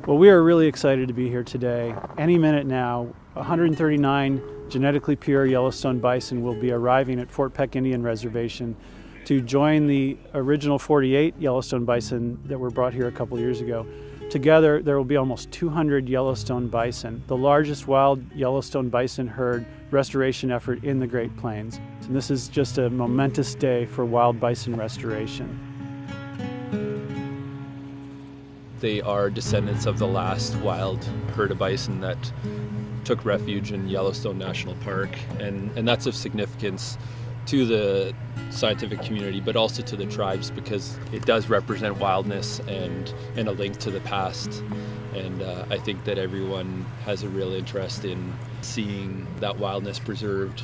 Well, we are really excited to be here today. Any minute now, 139 genetically pure Yellowstone bison will be arriving at Fort Peck Indian Reservation to join the original 48 Yellowstone bison that were brought here a couple years ago. Together, there will be almost 200 Yellowstone bison, the largest wild Yellowstone bison herd restoration effort in the Great Plains. And this is just a momentous day for wild bison restoration. They are descendants of the last wild herd of bison that took refuge in Yellowstone National Park, and that's of significance to the scientific community, but also to the tribes, because it does represent wildness and a link to the past. And I think that everyone has a real interest in seeing that wildness preserved.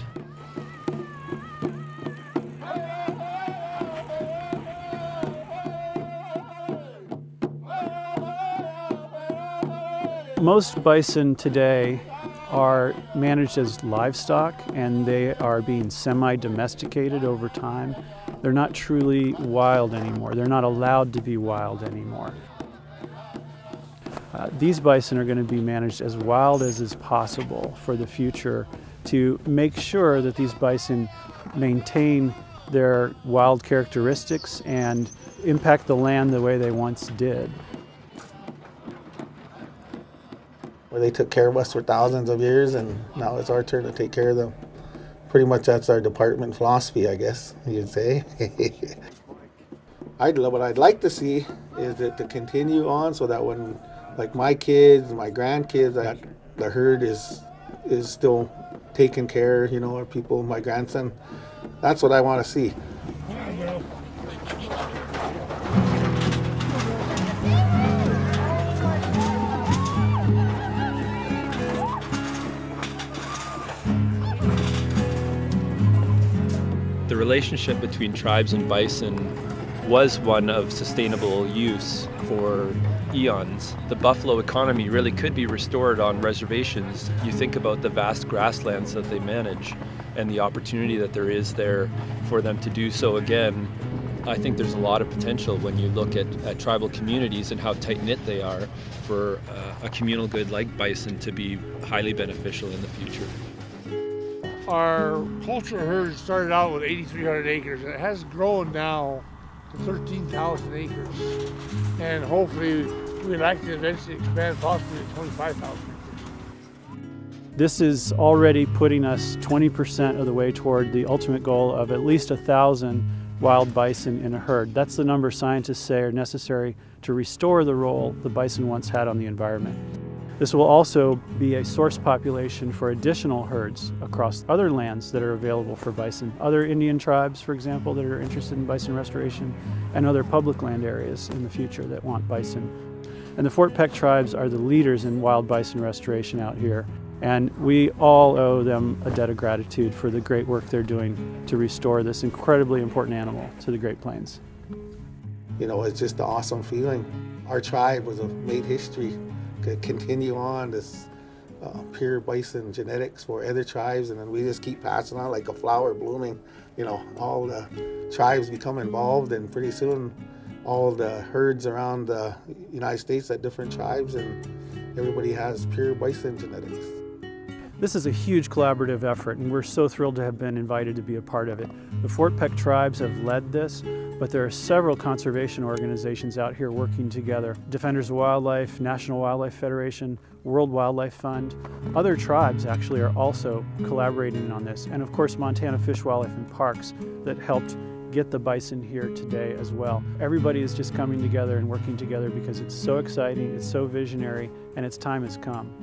Most bison today are managed as livestock, and they are being semi-domesticated over time. They're not truly wild anymore. They're not allowed to be wild anymore. These bison are going to be managed as wild as is possible for the future to make sure that these bison maintain their wild characteristics and impact the land the way they once did. Where they took care of us for thousands of years, and now it's our turn to take care of them. Pretty much that's our department philosophy, I guess you'd say. What I'd like to see is that to continue on, so that when, like, my kids, my grandkids, that the herd is still taken care, you know, or people, my grandson. That's what I want to see. The relationship between tribes and bison was one of sustainable use for eons. The buffalo economy really could be restored on reservations. You think about the vast grasslands that they manage and the opportunity that there is there for them to do so again. I think there's a lot of potential when you look at tribal communities and how tight-knit they are for a communal good like bison to be highly beneficial in the future. Our poultry herd started out with 8,300 acres, and it has grown now to 13,000 acres. And hopefully we'd like to eventually expand possibly to 25,000 acres. This is already putting us 20% of the way toward the ultimate goal of at least 1,000 wild bison in a herd. That's the number scientists say are necessary to restore the role the bison once had on the environment. This will also be a source population for additional herds across other lands that are available for bison. Other Indian tribes, for example, that are interested in bison restoration, and other public land areas in the future that want bison. And the Fort Peck tribes are the leaders in wild bison restoration out here. And we all owe them a debt of gratitude for the great work they're doing to restore this incredibly important animal to the Great Plains. You know, it's just an awesome feeling. Our tribe made history. Could continue on this pure bison genetics for other tribes, and then we just keep passing on like a flower blooming. You know, all the tribes become involved, and pretty soon all the herds around the United States at different tribes, and everybody has pure bison genetics. This is a huge collaborative effort, and we're so thrilled to have been invited to be a part of it. The Fort Peck tribes have led this, but there are several conservation organizations out here working together. Defenders of Wildlife, National Wildlife Federation, World Wildlife Fund. Other tribes actually are also collaborating on this. And of course, Montana Fish, Wildlife and Parks that helped get the bison here today as well. Everybody is just coming together and working together because it's so exciting, it's so visionary, and its time has come.